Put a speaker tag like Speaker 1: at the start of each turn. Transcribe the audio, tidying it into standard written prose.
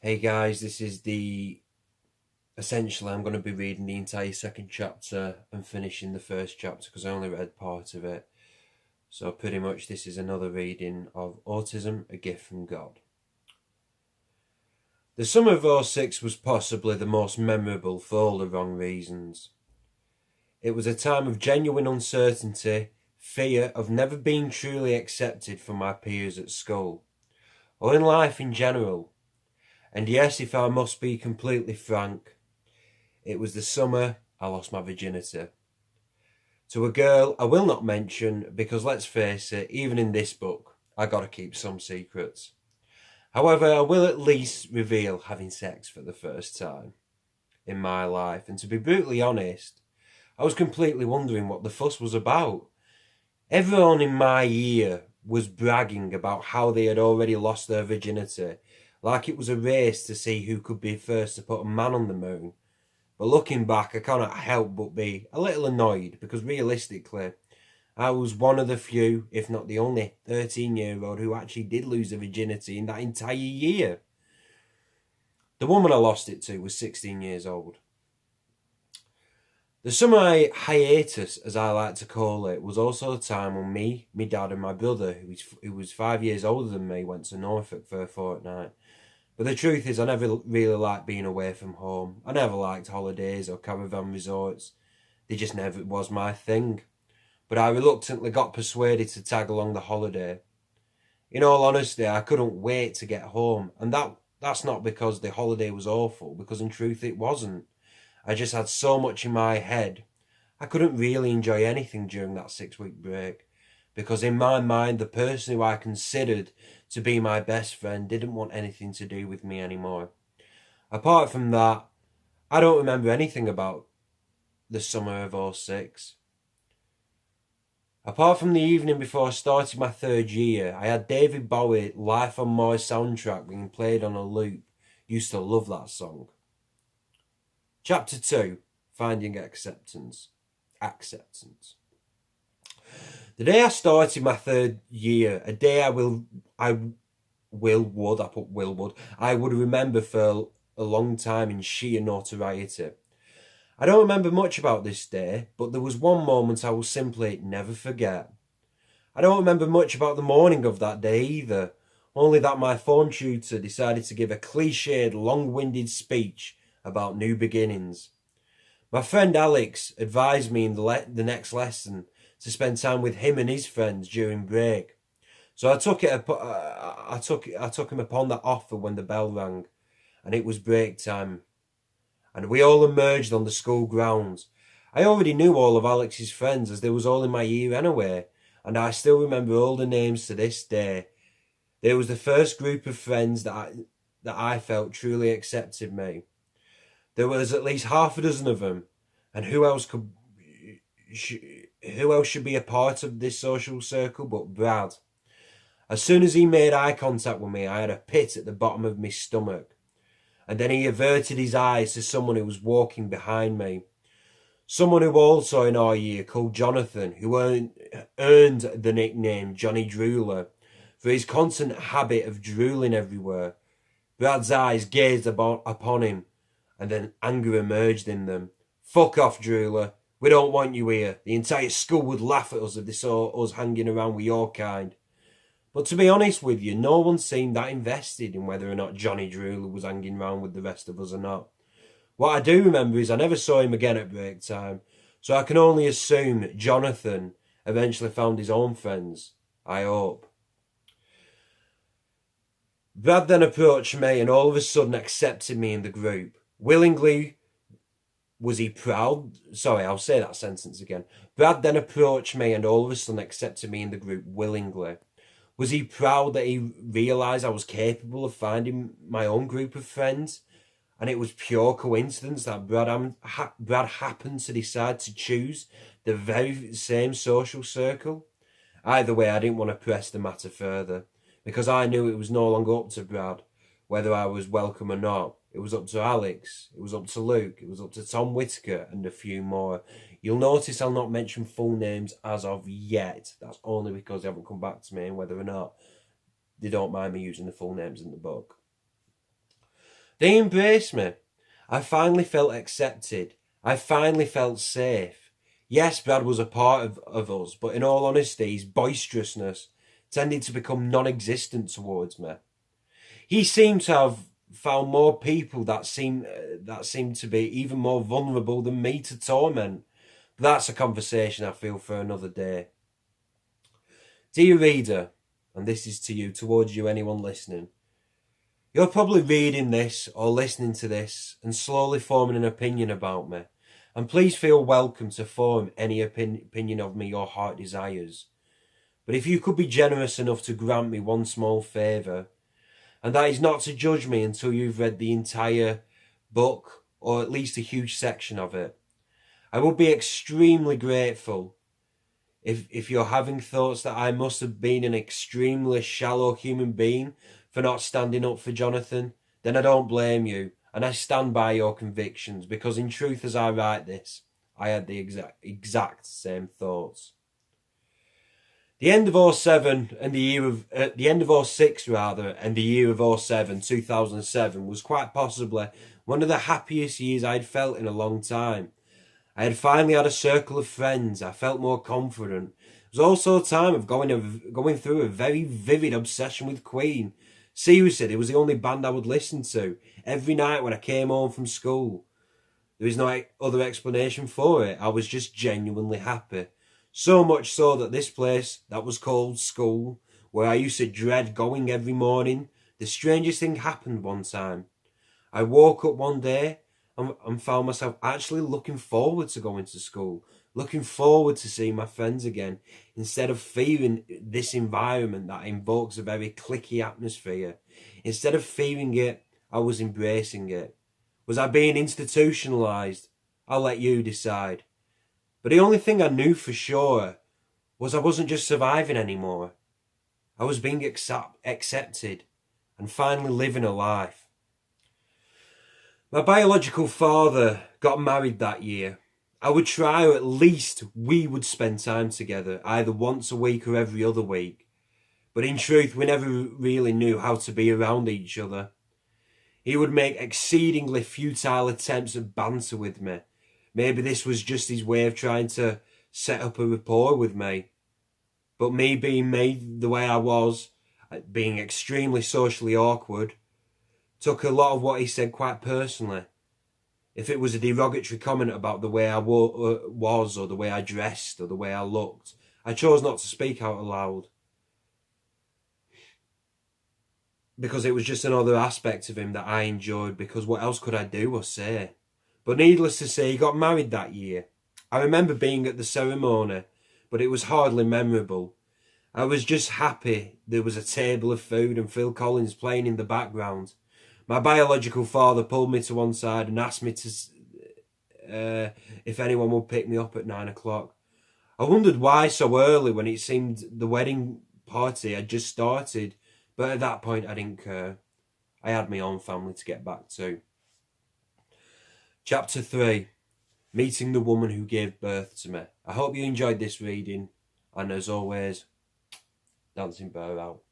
Speaker 1: Hey guys, this is essentially I'm going to be reading the entire second chapter and finishing the first chapter because I only read part of it. So pretty much this is another reading of Autism, A Gift from God. The summer of '06 was possibly the most memorable for all the wrong reasons. It was a time of genuine uncertainty, fear of never being truly accepted from my peers at school, or in life in general. And yes, if I must be completely frank, it was the summer I lost my virginity. To a girl I will not mention because let's face it, even in this book, I gotta keep some secrets. However, I will at least reveal having sex for the first time in my life. And to be brutally honest, I was completely wondering what the fuss was about. Everyone in my year was bragging about how they had already lost their virginity, like it was a race to see who could be first to put a man on the moon. But looking back, I cannot help but be a little annoyed because realistically, I was one of the few, if not the only, 13-year-old who actually did lose their virginity in that entire year. The woman I lost it to was 16 years old. The summer hiatus, as I like to call it, was also a time when me, my dad and my brother, who was 5 years older than me, went to Norfolk for a fortnight. But the truth is I never really liked being away from home. I never liked holidays or caravan resorts. They just never was my thing. But I reluctantly got persuaded to tag along the holiday. In all honesty, I couldn't wait to get home. And that's not because the holiday was awful, because in truth it wasn't. I just had so much in my head. I couldn't really enjoy anything during that 6-week break. Because in my mind, the person who I considered to be my best friend didn't want anything to do with me anymore. Apart from that, I don't remember anything about the summer of '06. Apart from the evening before I started my third year, I had David Bowie Life on Mars soundtrack being played on a loop. Used to love that song. Chapter 2, Finding Acceptance. The day I started my third year, a day I would remember for a long time in sheer notoriety. I don't remember much about this day, but there was one moment I will simply never forget. I don't remember much about the morning of that day either, only that my form tutor decided to give a cliched, long-winded speech about new beginnings. My friend Alex advised me in the next lesson to spend time with him and his friends during break. So I took him upon that offer when the bell rang, and it was break time. And we all emerged on the school grounds. I already knew all of Alex's friends as they was all in my year anyway, and I still remember all the names to this day. They was the first group of friends that I felt truly accepted me. There was at least half a dozen of them, and who else should be a part of this social circle but Brad? As soon as he made eye contact with me, I had a pit at the bottom of my stomach. And then he averted his eyes to someone who was walking behind me. Someone who also in our year called Jonathan, who earned the nickname Johnny Drooler for his constant habit of drooling everywhere. Brad's eyes gazed upon him, and then anger emerged in them. Fuck off, Drooler. We don't want you here. The entire school would laugh at us if they saw us hanging around with your kind. But to be honest with you, no one seemed that invested in whether or not Johnny Drooler was hanging around with the rest of us or not. What I do remember is I never saw him again at break time, so I can only assume Jonathan eventually found his own friends. I hope. Brad then approached me and all of a sudden accepted me in the group. Willingly. Was he proud? Sorry, I'll say that sentence again. Brad then approached me and all of a sudden accepted me in the group willingly. Was he proud that he realised I was capable of finding my own group of friends? And it was pure coincidence that Brad happened to decide to choose the very same social circle? Either way, I didn't want to press the matter further, because I knew it was no longer up to Brad, whether I was welcome or not. It was up to Alex, it was up to Luke, it was up to Tom Whitaker and a few more. You'll notice I'll not mention full names as of yet. That's only because they haven't come back to me and whether or not they don't mind me using the full names in the book. They embraced me. I finally felt accepted. I finally felt safe. Yes, Brad was a part of us, but in all honesty, his boisterousness tended to become non-existent towards me. He seemed to have found more people that seemed to be even more vulnerable than me to torment. But that's a conversation I feel for another day. Dear reader, and this is to you, towards you, anyone listening, you're probably reading this or listening to this and slowly forming an opinion about me. And please feel welcome to form any opinion of me your heart desires. But if you could be generous enough to grant me one small favour, and that is not to judge me until you've read the entire book, or at least a huge section of it, I would be extremely grateful if you're having thoughts that I must have been an extremely shallow human being for not standing up for Jonathan, then I don't blame you, and I stand by your convictions, because in truth, as I write this, I had the exact same thoughts. The end of 07 and the end of 06 rather, and the year of 07, 2007, was quite possibly one of the happiest years I'd felt in a long time. I had finally had a circle of friends. I felt more confident. It was also a time of going through a very vivid obsession with Queen. Seriously, it was the only band I would listen to every night when I came home from school. There is no other explanation for it. I was just genuinely happy. So much so that this place that was called school, where I used to dread going every morning, the strangest thing happened one time. I woke up one day and found myself actually looking forward to going to school, looking forward to seeing my friends again, instead of fearing this environment that invokes a very cliquey atmosphere. Instead of fearing it, I was embracing it. Was I being institutionalised? I'll let you decide. But the only thing I knew for sure was I wasn't just surviving anymore. I was being accepted and finally living a life. My biological father got married that year. I would try, or at least we would spend time together, either once a week or every other week. But in truth, we never really knew how to be around each other. He would make exceedingly futile attempts at banter with me. Maybe this was just his way of trying to set up a rapport with me. But me being me the way I was, being extremely socially awkward, took a lot of what he said quite personally. If it was a derogatory comment about the way I was, or the way I dressed, or the way I looked, I chose not to speak out aloud. Because it was just another aspect of him that I enjoyed, because what else could I do or say? But needless to say, he got married that year. I remember being at the ceremony, but it was hardly memorable. I was just happy there was a table of food and Phil Collins playing in the background. My biological father pulled me to one side and asked me if anyone would pick me up at 9 o'clock. I wondered why so early when it seemed the wedding party had just started, but at that point I didn't care. I had my own family to get back to. Chapter 3. Meeting the woman who gave birth to me. I hope you enjoyed this reading, and as always, Dancing Bear out.